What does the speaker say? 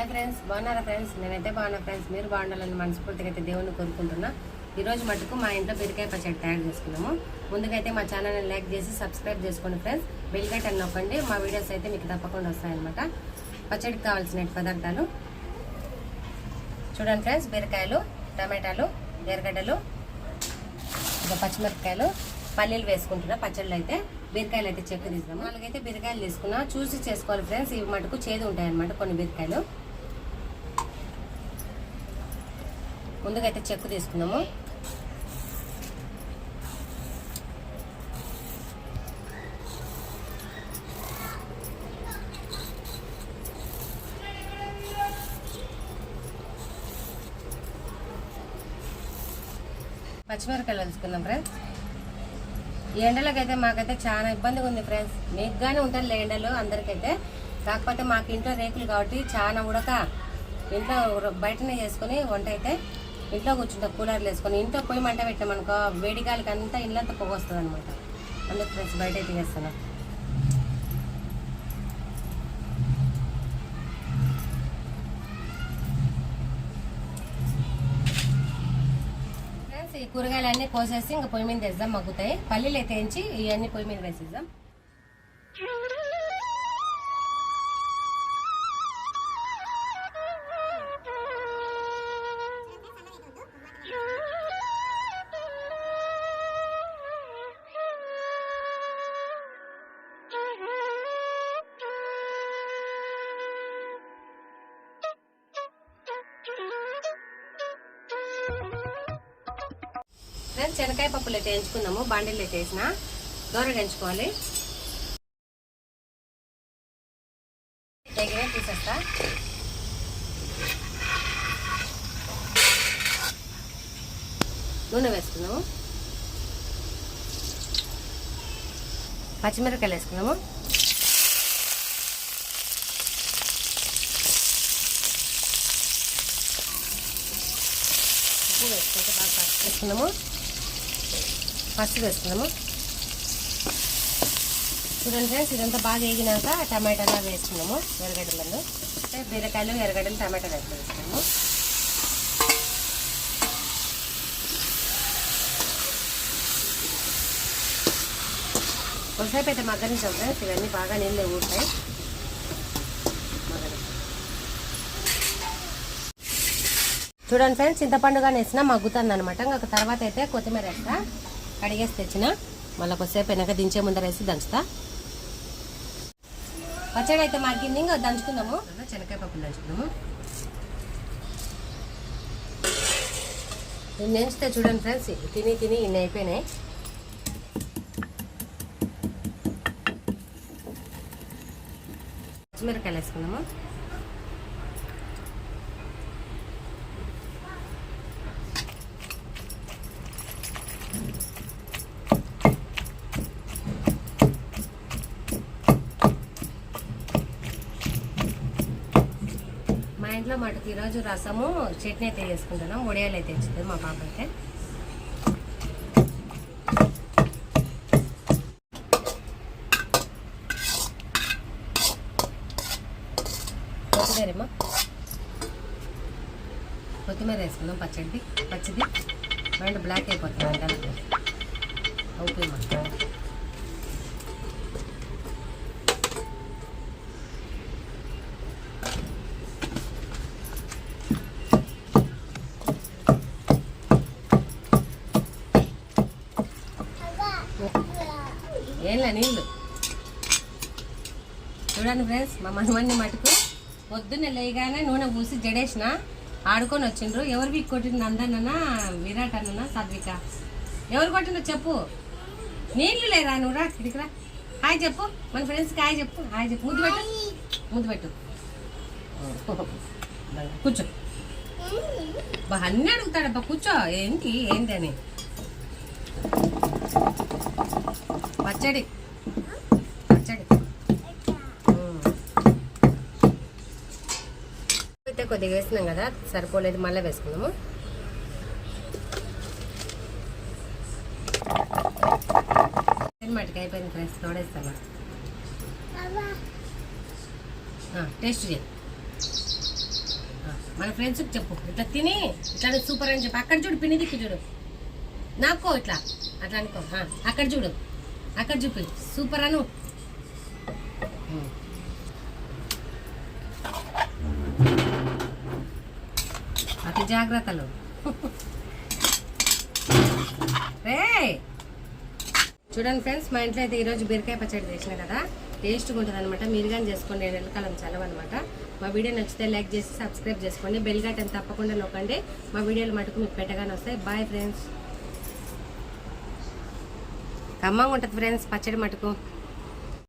Hi friends, బాగున్నారా friends? నేనైతే బాగున్నా ఫ్రెండ్స్. మీరు బాగుండాలని మనస్ఫూర్తిగా అయితే దేవుణ్ణి కోరుకుంటున్నా. ఈరోజు మటుకు మా ఇంట్లో బీరకాయ పచ్చడి తయారు చేసుకున్నాము. ముందుకైతే మా ఛానల్ని లైక్ చేసి సబ్స్క్రైబ్ చేసుకోండి ఫ్రెండ్స్. బెల్ బటన్ నొక్కండి, మా వీడియోస్ అయితే మీకు తప్పకుండా వస్తాయన్నమాట. పచ్చడికి కావాల్సిన పదార్థాలు చూడండి ఫ్రెండ్స్. బీరకాయలు, టమాటాలు, ఎర్రగడ్డలు, ఇంకా పచ్చిమిరపకాయలు, పల్లీలు వేసుకుంటున్నా. పచ్చళ్ళు అయితే బీరకాయలు అయితే చెక్కు తీద్దాము. వాళ్ళకైతే బీరకాయలు తీసుకున్నా. చూసి చేసుకోవాలి ఫ్రెండ్స్. ఇవి మటుకు చేదు ఉంటాయన్నమాట కొన్ని బీరకాయలు. ముందుగా అయితే చెక్కు తీసుకున్నాము. పచ్చిమిరపకాయలు వేసుకున్నాం ఫ్రెండ్స్. ఈ ఎండలకైతే మాకైతే చాలా ఇబ్బందిగా ఉంది ఫ్రెండ్స్. మీకు కానీ ఉంటుంది ఎండలు అందరికైతే. కాకపోతే మాకు ఇంట్లో రేకులు కాబట్టి చాలా ఉడక. ఇంట్లో బయటనే చేసుకుని వంట అయితే ఇంట్లో కూర్చుంటాం. కూలర్లు వేసుకొని ఇంట్లో పొయ్యి మంట పెట్టామనుకో వేడిగాలికి అంతా ఇల్లంతా పొగ వస్తుంది అనమాట. అందుకు ఫ్రెండ్స్ బయట అయితే చేస్తున్నాం. ఫ్రెండ్స్ ఈ కూరగాయలన్నీ కోసేసి ఇంకా పొయ్యి మీద వేద్దాం, మగ్గుతాయి. పల్లీలు అయితే వేయించి ఇవన్నీ పొయ్యి మీద వేసేద్దాం. శనకాయ పప్పులు అయితే ఎంచుకుందాము. బాండీలు అయితే వేసిన దూరగా ఎంచుకోవాలి. తీసేస్తా. నూనె వేసుకున్నాము. పచ్చిమిరపకాయలు వేసుకున్నాము. ఉప్పు వేసుకుంటే బాగా వేసుకున్నాము. పసుపు వేసుకున్నాము. చూడండి ఫ్రెండ్స్, ఇదంతా బాగా వేగినాక టమాటాలు వేసుకున్నాము. ఎర్రగడ్డలను బీరకాయలు, ఎర్రగడ్డలు, టమాటాలు వేసుకున్నాము. కొద్దిసేపు అయితే మగ్గనిస్తాం ఫ్రెండ్స్. ఇవన్నీ బాగా నీళ్ళు ఊరుతాయి. చూడండి ఫ్రెండ్స్, చింతపండుగా వేసినా మగ్గుతుంది అనమాట. ఇంకా తర్వాత అయితే కొత్తిమీర వేస్తా. కడిగేసి తెచ్చిన మళ్ళీ కొద్దిసేపు వెనక దించే ముందర వేసి దంచుతా. పచ్చడి అయితే మగ్గింది. ఇంకా దంచుకుందాము. శనకాయ పప్పులు దంచుకుందాము. నేను నేంచితే చూడండి ఫ్రెండ్స్, తిని తిని ఇన్ని అయిపోయినాయి. పచ్చిమిరకాయలు వేసుకుందాము. మా ఇంట్లో మటుకు ఈరోజు రసము, చట్నీ అయితే చేసుకుంటున్నాం. వడియాలు అయితే తెచ్చింది మా పాప అయితే. కొత్తిమీరమ్మా, కొత్తిమీర వేసుకుందాం. పచ్చిది మైండ్ బ్లాక్ అయిపోతుంది అంటే ఓకే మా. ఏంలా నీళ్ళు చూడండి ఫ్రెండ్స్. మా మనవన్ని మటుకు పొద్దున్నే లేయగానే నూనె పూసి జడేసిన ఆడుకొని వచ్చిండ్రు. ఎవరు వీక్ కొట్టింది? నందనన్నా, విరాట్ అన్న, సాత్విక? ఎవరు కొట్టిండ్రో చెప్పు. నీళ్ళు లేరా? నువ్వు రా, ఇక్కడికి రా. హాయ్ చెప్పు మన ఫ్రెండ్స్కి. హాయ్ చెప్పు. హాయ్ చెప్పు. ముద్దు పెట్టు. కూర్చో. అన్నీ అడుగుతాడబ్బా. కూర్చో. ఏంటి అని. పచ్చడి అయితే కొద్దిగా వేసినాం కదా, సరిపోలేదు. మళ్ళీ వేసుకున్నాము. మటుకు అయిపోయింది ఫ్రెండ్స్. తోడేస్తాను. టేస్ట్ చేయి. మన ఫ్రెండ్స్కి చెప్పు, ఇట్లా తిని ఇట్లా సూపర్ అని చెప్పు. అక్కడ చూడు, పిన్ని దిక్కు చూడు, నాకో ఇట్లా అట్లా అనుకో. అక్కడ చూడు, అక్కడ చూపి సూపర్ అను. అతి జాగ్రత్తలు రే. చూడండి ఫ్రెండ్స్, మా ఇంట్లో అయితే ఈరోజు బీరకాయ పచ్చడి చేసిన కదా, టేస్ట్గా ఉంటుంది అనమాట. మీరు కానీ చేసుకోండి, ఎండాకాలం సెలవు అనమాట. మా వీడియో నచ్చితే లైక్ చేసి సబ్స్క్రైబ్ చేసుకోండి, బెల్ గంటని తప్పకుండా నొక్కండి. మా వీడియోలు మటుకు మీకు పెట్టగానే వస్తాయి. Bye friends. కమ్మంగా ఉంటుంది ఫ్రెండ్స్ పచ్చడి మటుకు.